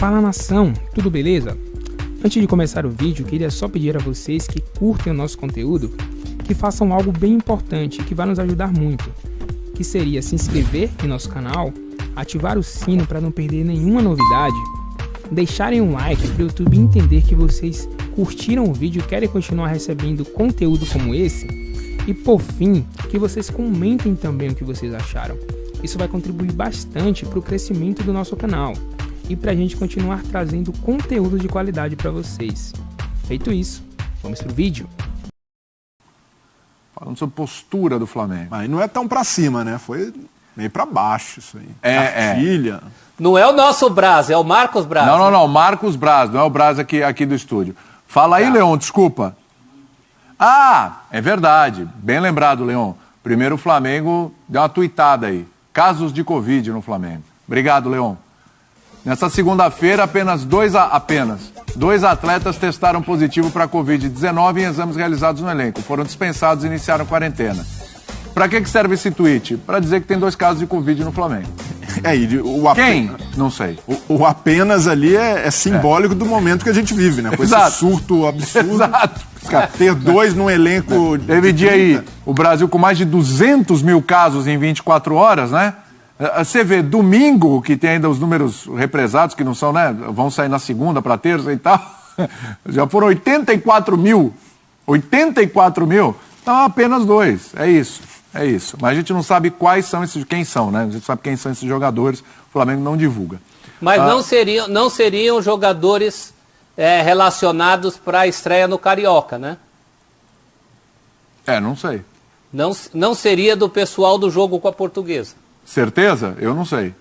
Fala nação, tudo beleza? Antes de começar o vídeo, queria só pedir a vocês que curtem o nosso conteúdo, que façam algo bem importante que vai nos ajudar muito, que seria se inscrever em nosso canal, ativar o sino para não perder nenhuma novidade, deixarem um like para o YouTube entender que vocês curtiram o vídeo e querem continuar recebendo conteúdo como esse, e por fim, que vocês comentem também o que vocês acharam. Isso vai contribuir bastante para o crescimento do nosso canal e para a gente continuar trazendo conteúdo de qualidade para vocês. Feito isso, vamos pro vídeo. Falando sobre postura do Flamengo. Mas não é tão pra cima, né? Foi meio pra baixo isso aí. Cartilha. Não é o nosso Braz, é o Marcos Braz. Não, Marcos Braz, não é o Braz aqui do estúdio. Fala aí, Leon, desculpa. Ah, é verdade. Bem lembrado, Leon. Primeiro o Flamengo deu uma tuitada aí. Casos de Covid no Flamengo. Obrigado, Leon. Nessa segunda-feira, apenas dois atletas testaram positivo para Covid-19 em exames realizados no elenco. Foram dispensados e iniciaram quarentena. Para que serve esse tweet? Para dizer que tem 2 casos de Covid no Flamengo. Quem? Não sei. O apenas ali é simbólico do momento que a gente vive, né? Com esse surto absurdo. Exato. Ter 2 num elenco... Teve dia aí, o Brasil com mais de 200 mil casos em 24 horas, né? Você vê, domingo, que tem ainda os números represados, que não são, né? Vão sair na segunda para terça e tal. Já foram 84 mil. 84 mil. Então, apenas 2. É isso. Mas a gente não sabe quem são, né? A gente sabe quem são esses jogadores. O Flamengo não divulga. Mas não seriam jogadores relacionados para a estreia no Carioca, né? Não sei. Não seria do pessoal do jogo com a Portuguesa. Certeza? Eu não sei.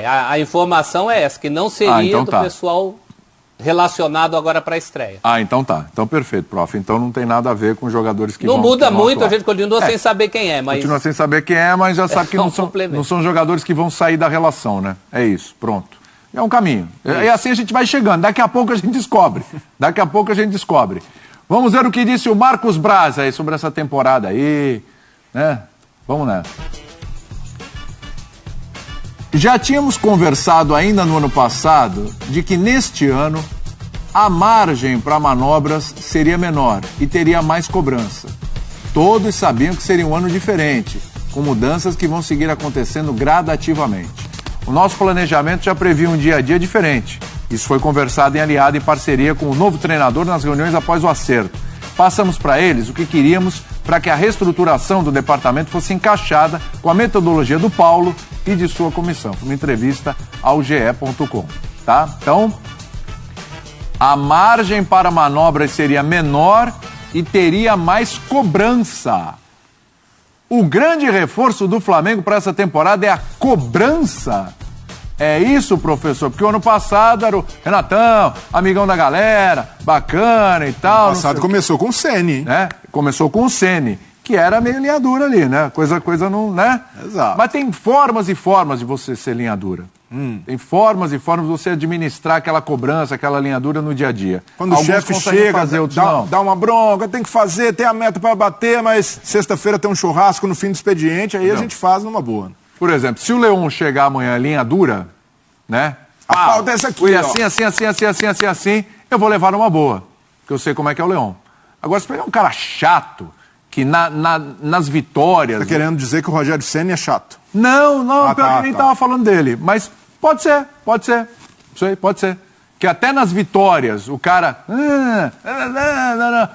A informação é essa, que não seria do pessoal relacionado agora para a estreia. Então tá. Então perfeito, prof. Então não tem nada a ver com jogadores que não vão... Não muda muito, atuar. A gente continua sem saber quem é, mas... Continua sem saber quem é, mas já sabe que não são jogadores que vão sair da relação, né? É isso, pronto. É um caminho. E assim a gente vai chegando. Daqui a pouco a gente descobre. Vamos ver o que disse o Marcos Braz aí sobre essa temporada aí, né? Vamos nessa. Já tínhamos conversado ainda no ano passado de que neste ano a margem para manobras seria menor e teria mais cobrança. Todos sabiam que seria um ano diferente, com mudanças que vão seguir acontecendo gradativamente. O nosso planejamento já previa um dia a dia diferente. Isso foi conversado e alinhado em parceria com o novo treinador nas reuniões após o acerto. Passamos para eles o que queríamos para que a reestruturação do departamento fosse encaixada com a metodologia do Paulo e de sua comissão. Foi uma entrevista ao ge.com, tá? Então, a margem para manobras seria menor e teria mais cobrança. O grande reforço do Flamengo para essa temporada é a cobrança. É isso, professor? Porque o ano passado era o Renatão, amigão da galera, bacana e tal. O passado começou com o Ceni. Né? Começou com o Ceni, que era meio linha dura ali, né? Coisa não, né? Exato. Mas tem formas e formas de você ser linha dura. Tem formas e formas de você administrar aquela cobrança, aquela linha dura no dia a dia. Quando o chefe chega, dá uma bronca, tem que fazer, tem a meta para bater, mas sexta-feira tem um churrasco no fim do expediente, aí a gente faz numa boa. Por exemplo, se o Leon chegar amanhã linha dura, né? A pauta é essa aqui, assim, eu vou levar numa boa. Porque eu sei como é que é o Leon. Agora, se pegar um cara chato, que nas vitórias... Tá querendo dizer que o Rogério Ceni é chato? Não, pior que nem tava falando dele. Mas pode ser. Isso aí, pode ser. Que até nas vitórias, o cara...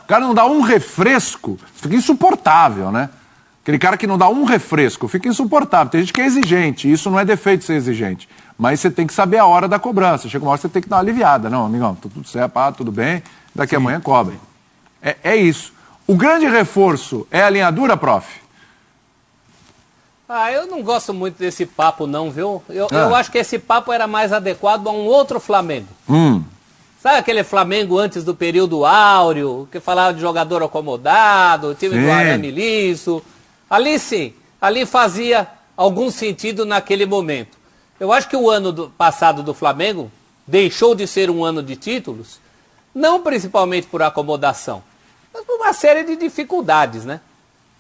O cara não dá um refresco, fica insuportável, né? Aquele cara que não dá um refresco, fica insuportável. Tem gente que é exigente, isso não é defeito ser exigente. Mas você tem que saber a hora da cobrança. Chega uma hora que você tem que dar uma aliviada. Não, amigão, tá tudo certo, tudo bem, daqui amanhã cobrem. É isso. O grande reforço é a linha dura, prof? Eu não gosto muito desse papo não, viu? Eu acho que esse papo era mais adequado a um outro Flamengo. Sabe aquele Flamengo antes do período áureo, que falava de jogador acomodado, time do arame liso? Ali sim, ali fazia algum sentido naquele momento. Eu acho que o ano passado do Flamengo deixou de ser um ano de títulos, não principalmente por acomodação, mas por uma série de dificuldades, né?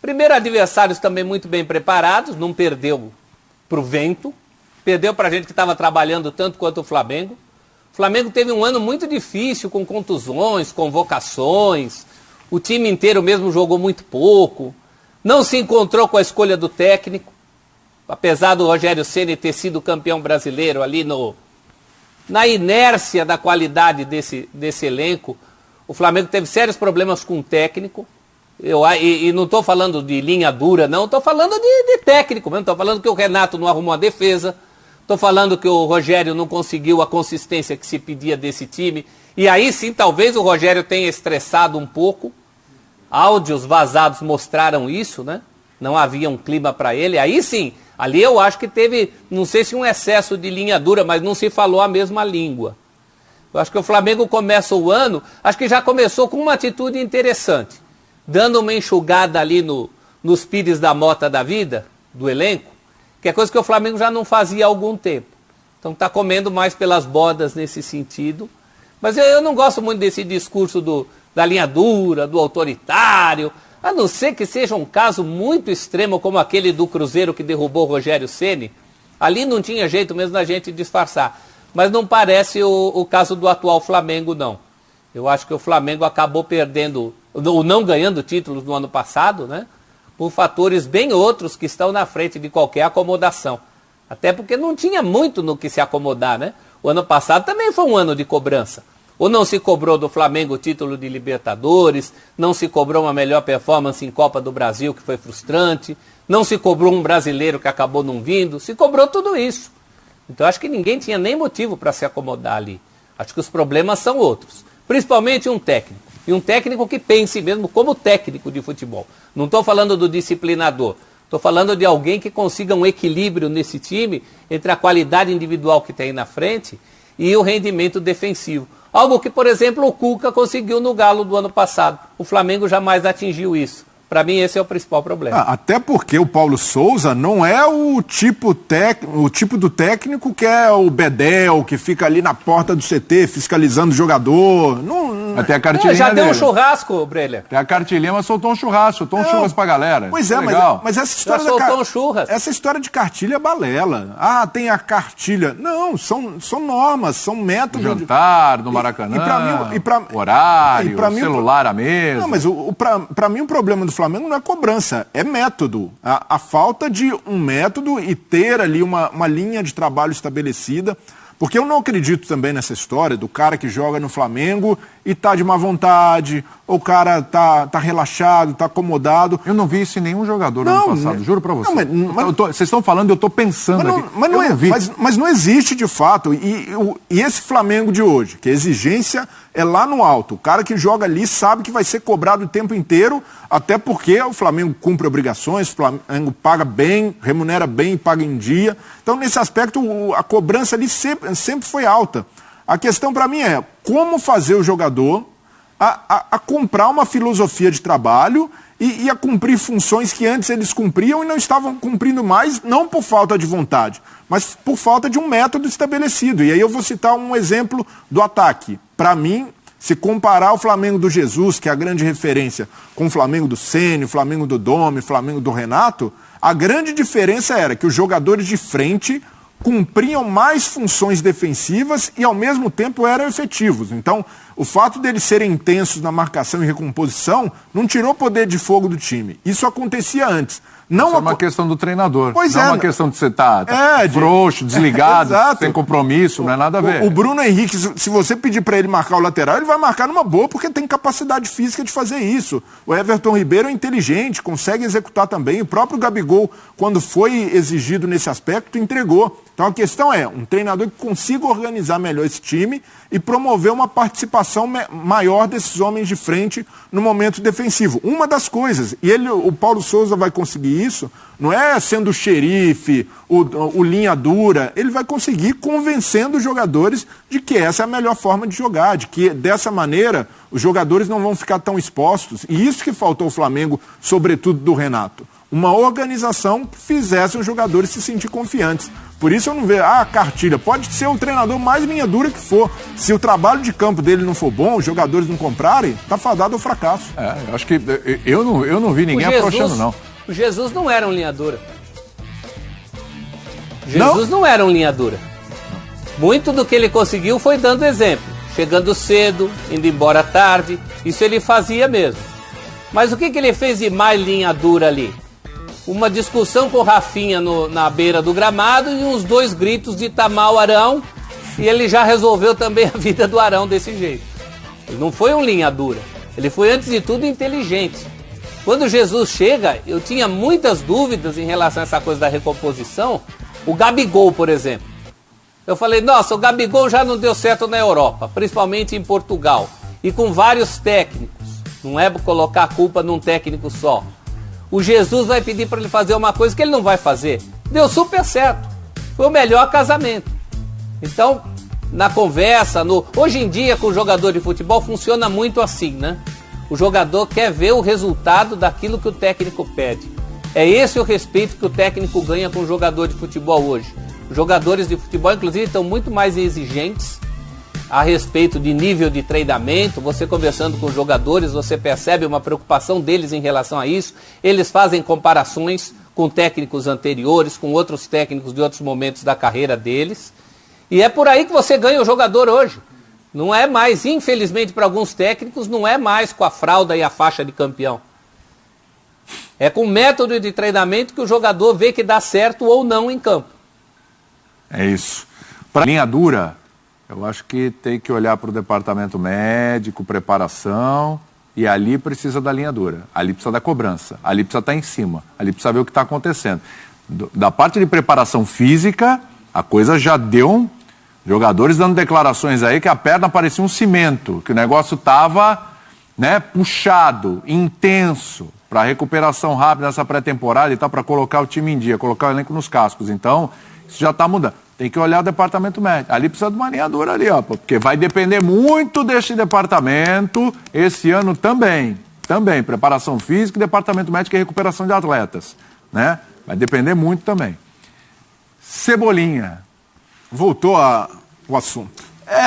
Primeiro, adversários também muito bem preparados, não perdeu para o vento, Perdeu para a gente que estava trabalhando tanto quanto o Flamengo. O Flamengo teve um ano muito difícil, com contusões, convocações. O time inteiro mesmo jogou muito pouco. Não se encontrou com a escolha do técnico. Apesar do Rogério Ceni ter sido campeão brasileiro ali na inércia da qualidade desse elenco, o Flamengo teve sérios problemas com o técnico. E não estou falando de linha dura, não. Estou falando de técnico mesmo. Estou falando que o Renato não arrumou a defesa. Estou falando que o Rogério não conseguiu a consistência que se pedia desse time. E aí sim, talvez o Rogério tenha estressado um pouco. Áudios vazados mostraram isso, né? Não havia um clima para ele. Aí sim, ali eu acho que teve, não sei se um excesso de linha dura, mas não se falou a mesma língua. Eu acho que o Flamengo começa o ano, acho que já começou com uma atitude interessante. Dando uma enxugada ali nos Pires da Mota da vida, do elenco, que é coisa que o Flamengo já não fazia há algum tempo. Então está comendo mais pelas bodas nesse sentido. Mas eu não gosto muito desse discurso da linha dura, do autoritário, a não ser que seja um caso muito extremo como aquele do Cruzeiro que derrubou o Rogério Ceni. Ali não tinha jeito mesmo da gente disfarçar. Mas não parece o caso do atual Flamengo, não. Eu acho que o Flamengo acabou perdendo, ou não ganhando títulos no ano passado, né? Por fatores bem outros que estão na frente de qualquer acomodação. Até porque não tinha muito no que se acomodar, né? O ano passado também foi um ano de cobrança. Ou não se cobrou do Flamengo o título de Libertadores, não se cobrou uma melhor performance em Copa do Brasil, que foi frustrante, não se cobrou um brasileiro que acabou não vindo, se cobrou tudo isso. Então acho que ninguém tinha nem motivo para se acomodar ali. Acho que os problemas são outros. Principalmente um técnico. E um técnico que pense mesmo como técnico de futebol. Não estou falando do disciplinador. Estou falando de alguém que consiga um equilíbrio nesse time entre a qualidade individual que tem na frente e o rendimento defensivo. Algo que, por exemplo, o Cuca conseguiu no Galo do ano passado. O Flamengo jamais atingiu isso. Para mim, esse é o principal problema. Até porque o Paulo Souza não é o tipo do técnico que é o Bedel, que fica ali na porta do CT fiscalizando o jogador. Até a cartilhinha já deu dele. Um churrasco, Breler. Tem a cartilhinha, mas soltou um churrasco pra galera. Pois é, mas essa história essa história de cartilha é balela. Ah, tem a cartilha. Não, são normas, são métodos. Jantar no Maracanã, horário, celular à mesa. Não, mas pra mim o problema do Flamengo não é cobrança, é método. A falta de um método e ter ali uma linha de trabalho estabelecida. Porque eu não acredito também nessa história do cara que joga no Flamengo e tá de má vontade, ou o cara tá relaxado, tá acomodado. Eu não vi isso em nenhum jogador no ano passado, juro pra você. Vocês estão falando, eu tô pensando aqui. Mas não existe de fato. E esse Flamengo de hoje, que a exigência é lá no alto. O cara que joga ali sabe que vai ser cobrado o tempo inteiro, até porque o Flamengo cumpre obrigações, o Flamengo paga bem, remunera bem e paga em dia. Então, nesse aspecto, a cobrança ali sempre foi alta. A questão para mim é como fazer o jogador a comprar uma filosofia de trabalho e a cumprir funções que antes eles cumpriam e não estavam cumprindo mais, não por falta de vontade, mas por falta de um método estabelecido. E aí eu vou citar um exemplo do ataque. Para mim, se comparar o Flamengo do Jesus, que é a grande referência, com o Flamengo do Ceni, o Flamengo do Domi, o Flamengo do Renato, a grande diferença era que os jogadores de frente cumpriam mais funções defensivas e ao mesmo tempo eram efetivos. Então, o fato deles serem intensos na marcação e recomposição não tirou poder de fogo do time. Isso acontecia antes. Não é uma questão do treinador. Pois não é uma questão de você estar frouxo, desligado, sem compromisso, não é nada a ver. O Bruno Henrique, se você pedir para ele marcar o lateral, ele vai marcar numa boa, porque tem capacidade física de fazer isso. O Everton Ribeiro é inteligente, consegue executar também. O próprio Gabigol, quando foi exigido nesse aspecto, entregou. Então a questão é, um treinador que consiga organizar melhor esse time e promover uma participação maior desses homens de frente no momento defensivo. Uma das coisas, e o Paulo Souza vai conseguir isso, não é sendo o xerife, o linha dura, ele vai conseguir convencendo os jogadores de que essa é a melhor forma de jogar, de que dessa maneira os jogadores não vão ficar tão expostos. E isso que faltou ao Flamengo, sobretudo do Renato. Uma organização que fizesse os jogadores se sentir confiantes. Por isso eu não vejo, cartilha, pode ser o treinador mais linha dura que for. Se o trabalho de campo dele não for bom, os jogadores não comprarem, tá fadado ao fracasso. Eu acho que eu não vi ninguém afrouxando, não. O Jesus não era um linha dura. Jesus não era um linha dura. Muito do que ele conseguiu foi dando exemplo. Chegando cedo, indo embora tarde. Isso ele fazia mesmo. Mas o que ele fez de mais linha dura ali? Uma discussão com o Rafinha na beira do gramado e uns 2 gritos de tamar o Arão. E ele já resolveu também a vida do Arão desse jeito. Ele não foi um linha dura. Ele foi, antes de tudo, inteligente. Quando Jesus chega, eu tinha muitas dúvidas em relação a essa coisa da recomposição. O Gabigol, por exemplo. Eu falei, nossa, o Gabigol já não deu certo na Europa, principalmente em Portugal. E com vários técnicos. Não é colocar a culpa num técnico só. O Jesus vai pedir para ele fazer uma coisa que ele não vai fazer. Deu super certo. Foi o melhor casamento. Então, na conversa, hoje em dia com o jogador de futebol funciona muito assim, né? O jogador quer ver o resultado daquilo que o técnico pede. É esse o respeito que o técnico ganha com o jogador de futebol hoje. Os jogadores de futebol, inclusive, estão muito mais exigentes a respeito de nível de treinamento. Você conversando com os jogadores, você percebe uma preocupação deles em relação a isso. Eles fazem comparações com técnicos anteriores, com outros técnicos de outros momentos da carreira deles. E é por aí que você ganha o jogador hoje. Não é mais, infelizmente para alguns técnicos, não é mais com a fralda e a faixa de campeão. É com o método de treinamento que o jogador vê que dá certo ou não em campo. É isso. Para linha dura, eu acho que tem que olhar para o departamento médico, preparação, e ali precisa da linha dura. Ali precisa da cobrança. Ali precisa estar em cima. Ali precisa ver o que está acontecendo. Da parte de preparação física, a coisa já deu jogadores dando declarações aí que a perna parecia um cimento, que o negócio estava, né, puxado, intenso, para recuperação rápida nessa pré-temporada e tal, para colocar o time em dia, colocar o elenco nos cascos. Então, isso já está mudando. Tem que olhar o departamento médico. Ali precisa de uma linha dura ali, ó, porque vai depender muito deste departamento esse ano também. Também, preparação física, departamento médico e recuperação de atletas, né? Vai depender muito também. Cebolinha. Voltou o assunto.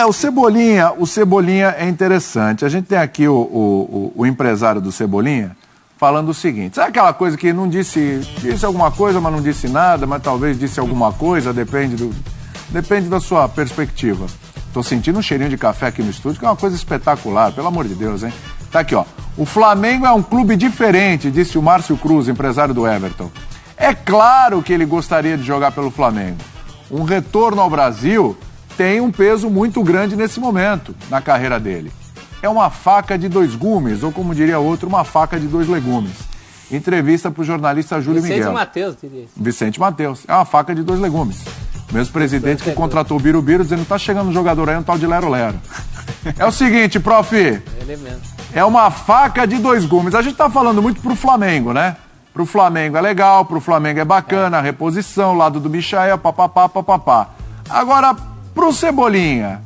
O Cebolinha é interessante. A gente tem aqui o empresário do Cebolinha falando o seguinte, sabe aquela coisa que não disse alguma coisa, mas não disse nada, mas talvez disse alguma coisa, depende da sua perspectiva. Tô sentindo um cheirinho de café aqui no estúdio, que é uma coisa espetacular, pelo amor de Deus, hein? Tá aqui, ó. O Flamengo é um clube diferente, disse o Márcio Cruz, empresário do Everton. É claro que ele gostaria de jogar pelo Flamengo. Um retorno ao Brasil tem um peso muito grande nesse momento, na carreira dele. É uma faca de 2 gumes, ou como diria outro, uma faca de 2 legumes. Entrevista para o jornalista Júlio Miguel. Vicente Matheus, diria isso. Vicente Matheus. É uma faca de 2 legumes. O mesmo presidente que contratou o Birubiru, dizendo que tá chegando um jogador aí, um tal de Lero Lero. É o seguinte, prof. Ele mesmo. É uma faca de 2 gumes. A gente tá falando muito pro Flamengo, né? Pro Flamengo é legal, pro Flamengo é bacana, a reposição, lado do Michael, papapá. Agora, pro Cebolinha,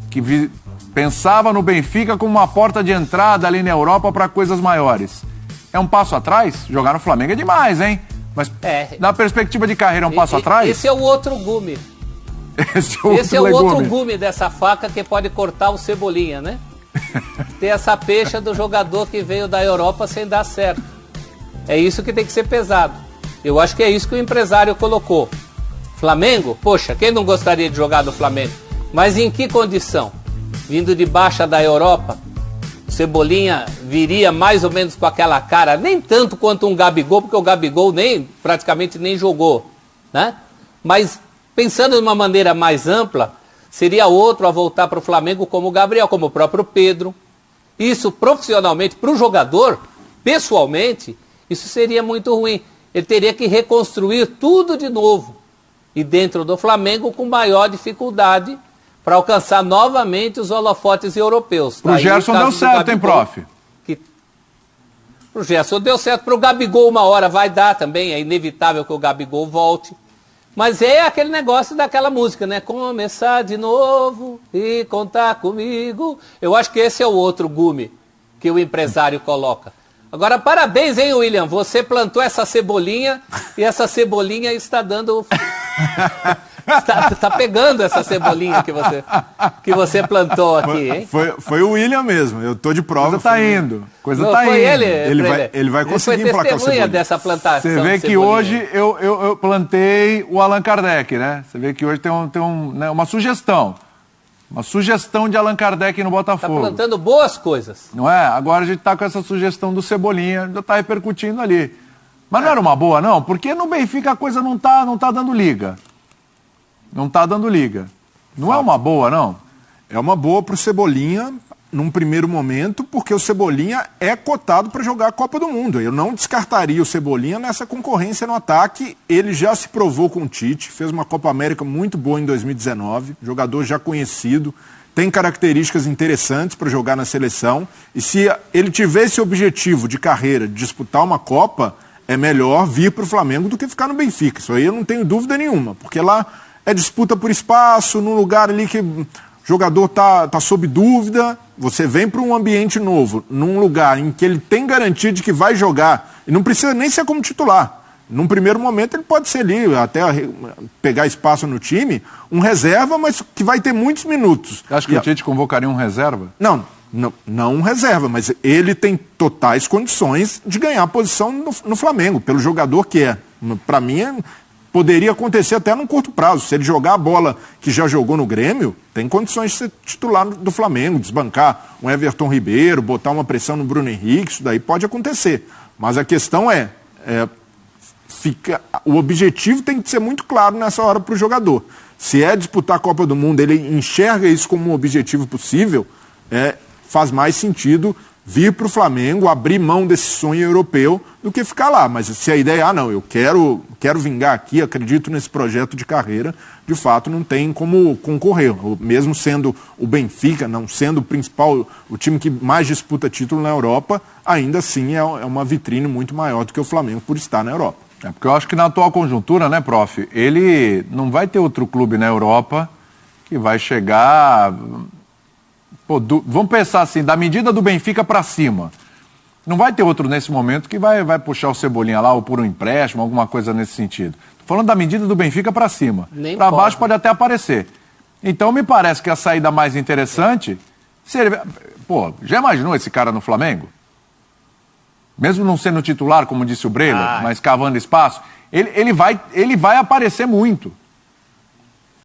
que pensava no Benfica como uma porta de entrada ali na Europa para coisas maiores. É um passo atrás? Jogar no Flamengo é demais, hein? Mas na perspectiva de carreira é um passo atrás? Esse é o outro gume. Esse é o outro gume dessa faca que pode cortar o Cebolinha, né? Ter essa peixa do jogador que veio da Europa sem dar certo. É isso que tem que ser pesado. Eu acho que é isso que o empresário colocou. Flamengo? Poxa, quem não gostaria de jogar no Flamengo? Mas em que condição? Vindo de baixa da Europa, o Cebolinha viria mais ou menos com aquela cara, nem tanto quanto um Gabigol, porque o Gabigol praticamente nem jogou, né? Mas pensando de uma maneira mais ampla, seria outro a voltar para o Flamengo como o Gabriel, como o próprio Pedro. Isso profissionalmente, para o jogador, pessoalmente, isso seria muito ruim. Ele teria que reconstruir tudo de novo. E dentro do Flamengo com maior dificuldade para alcançar novamente os holofotes europeus. Pro Gerson deu certo, hein, prof? Pro Gerson deu certo, pro Gabigol uma hora vai dar também, é inevitável que o Gabigol volte. Mas é aquele negócio daquela música, né? Começar de novo e contar comigo. Eu acho que esse é o outro gume que o empresário coloca. Agora, parabéns, hein, William? Você plantou essa cebolinha e essa cebolinha está dando Tá pegando essa cebolinha que você plantou aqui, hein? Foi o William mesmo, eu tô de prova. Coisa tá indo. Não, foi Ele vai conseguir emplacar o Cebolinha. Dessa plantação. Você vê que hoje eu plantei o Allan Kardec, né? Você vê que hoje tem né, uma sugestão. Uma sugestão de Allan Kardec no Botafogo. Tá plantando boas coisas. Não é? Agora a gente tá com essa sugestão do Cebolinha, já tá repercutindo ali. Mas não era uma boa, não? Porque no Benfica a coisa não tá dando liga. Não tá dando liga. Não é uma boa, não? É uma boa pro Cebolinha num primeiro momento, porque o Cebolinha é cotado para jogar a Copa do Mundo. Eu não descartaria o Cebolinha nessa concorrência no ataque. Ele já se provou com o Tite, fez uma Copa América muito boa em 2019, jogador já conhecido, tem características interessantes para jogar na seleção. E se ele tiver esse objetivo de carreira, de disputar uma Copa, é melhor vir para o Flamengo do que ficar no Benfica. Isso aí eu não tenho dúvida nenhuma, porque lá é disputa por espaço, num lugar ali que o jogador tá sob dúvida. Você vem para um ambiente novo, num lugar em que ele tem garantia de que vai jogar, e não precisa nem ser como titular. Num primeiro momento ele pode ser ali, até pegar espaço no time, um reserva, mas que vai ter muitos minutos. Acho que o Tite convocaria um reserva? Não um reserva, mas ele tem totais condições de ganhar a posição no Flamengo, pelo jogador que é. Para mim, poderia acontecer até num curto prazo. Se ele jogar a bola que já jogou no Grêmio, tem condições de ser titular do Flamengo, desbancar um Everton Ribeiro, botar uma pressão no Bruno Henrique, isso daí pode acontecer. Mas a questão o objetivo tem que ser muito claro nessa hora para o jogador. Se é disputar a Copa do Mundo, ele enxerga isso como um objetivo possível, faz mais sentido vir para o Flamengo, abrir mão desse sonho europeu, do que ficar lá. Mas se a ideia é, eu quero vingar aqui, acredito nesse projeto de carreira, de fato não tem como concorrer. Mesmo sendo o Benfica, não sendo o principal, o time que mais disputa título na Europa, ainda assim é uma vitrine muito maior do que o Flamengo por estar na Europa. Porque eu acho que na atual conjuntura, né, prof, ele não vai ter outro clube na Europa que vai chegar... vamos pensar assim, da medida do Benfica para cima. Não vai ter outro nesse momento que vai puxar o Cebolinha lá ou por um empréstimo, alguma coisa nesse sentido. Tô falando da medida do Benfica para cima. Para baixo pode até aparecer. Então me parece que a saída mais interessante seria... já imaginou esse cara no Flamengo? Mesmo não sendo titular, como disse o Breler, mas cavando espaço, ele vai aparecer muito.